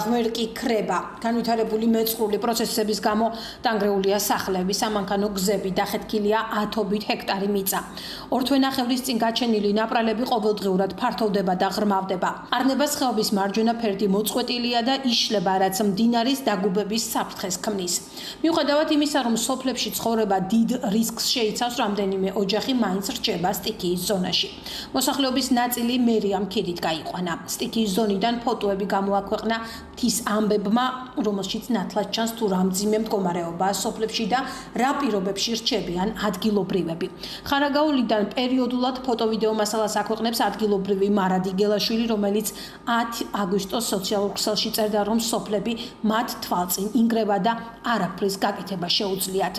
ღმერთი ქრება, განვითარებული მეწყრული პროცესების გამო დანგრეულია სახლები, სამანქანო გზები, დახეთქილია ათობით ჰექტარი მიწა. ორთვენახევრის წინ გაჩენილი ნაპრალები ყოველდღიურად ფართოვდება და ღრმავდება. არნებას ხეობის მარჯვენა ფერდი მოწყვეტილია და იშლება, რაც მდინარის დაგუბების საფრთხეს ქმნის. მიუხედავად იმისა, რომ სოფლებში ცხოვრება დიდ რისკს შეიცავს, რამდენიმე ოჯახი მაინც რჩება სტიქიის ზონაში. მოსახლეობის ნაწილი მერიამ ქედით გაიყვანა. სტიქიის ზონიდან ფოტოები გამოაქვეყნა მთის ამბებმა, რომელშიც ნათლად ჩანს თუ რა მძიმე მდგომარეობაა სოფლებში და რა პირობებში რჩებიან ადგილობრივები. ხარაგაულიდან პერიოდულად ფოტო-ვიდეო მასალას აქვეყნებს ადგილობრივი მარადი გელაშვილი, რომელიც 10 აგვისტოს სოციალურ ქსელში წერდა, რომ სოფლები მათ თვალწინ ინგრევა და არაფრის გაკეთება შეუძლიათ.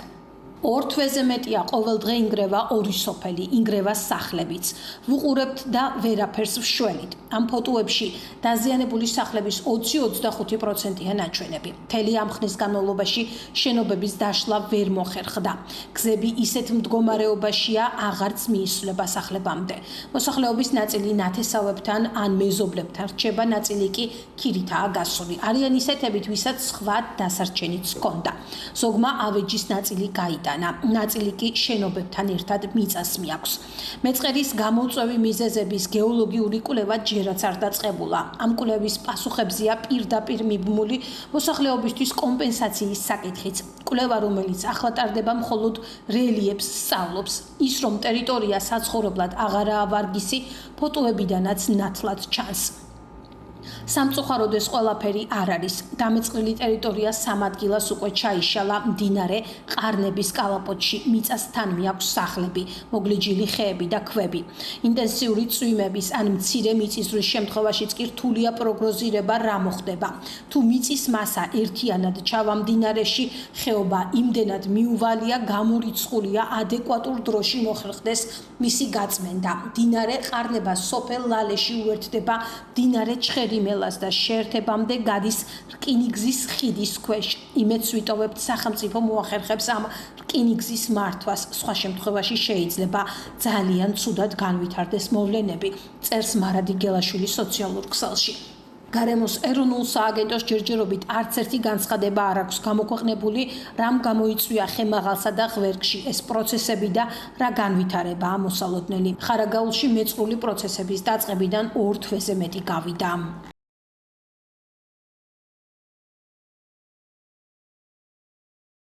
ორ თვეზე მეტია ყოველდღე ინგრევა ორი სოფელი, ინგრევა სახლებიც. ვუყურებთ და ვერაფერს ვშველით. ამ ფოტოებში დაზიანებული სახლების 20-25%-ია ნაჩვენები. მთელი ამ ხნის განმავლობაში შენობების დაშლა ვერ მოხერხდა. გზები ისეთ მდგომარეობაშია, აღარც მიისვლება სახლებამდე. მოსახლეობის ნაწილი ნათესავებთან ან მეზობლებთან რჩება, ნაწილი კი ქირითაა გასული. არიან ისეთებით, ვისაც სხვა დასარჩენიც ჰქონდა. ზოგმა ავეჯის ნაწილი გაიტანა. ნაწილი კი შენობებთან ერთად მიწას მიაქვს. მეწყერის გამოწვევი მიზეზების გეოლოგიური კვლევა ჯერაც არ დაწყებულა. ამ კვლევის პასუხებზეა პირდაპირ მიბმული მოსახლეობისთვის კომპენსაციის საკითხიც. კვლევა, რომელიც ახლა ტარდება, მხოლოდ რელიეფს სწავლობს. ის, რომ ტერიტორია საცხოვრებლად აღარაა ვარგისი, ფოტოებიდანაც ნათლად ჩანს. სამწუხაროდ ეს ყველაფერი არ არის. დამეწყრილი ტერიტორია სამ ადგილას უკვე ჩაიშალა მდინარე ყარნების კალაპოტში. მიწას თან მიაქვს სახლები, მოგლიჯილი ხეები და ქვები. ინტენსიური წვიმების ან მცირე მიწისძვრის შემთხვევაშიც კი რთულია პროგნოზირება რა მოხდება. თუ მიწის მასა ერთიანად ჩავა მდინარეში, ხეობა იმდენად მიუვალია, გამორიცხულია ადეკვატურ დროში მოხერხდეს მისი გაწმენდა. მდინარე ყარნება სოფელ ლალეში უერთდება მდინარე ჩხერიმელას და შეერთებამდე გადის რკინიგზის ხიდის ქვეშ. იმედს ვიტოვებთ, სახელმწიფო მოახერხებს ამ რკინიგზის მართვას. სხვა შემთხვევაში შეიძლება ძალიან ცუდად განვითარდეს მოვლენები, წერს მარადი გელაშვილი სოციალურ ქსელში. გარემოს ეროვნულ სააგენტოს ჯერჯერობით არც ერთი განცხადება არ აქვს გამოქვეყნებული, რამ გამოიწვია ხემაღალსა და ღვერგში ეს პროცესები და რა განვითარებაა მოსალოდნელი. ხარაგაულში მეწყრული პროცესების დაწყებიდან ორ თვეზე მეტი გავიდა.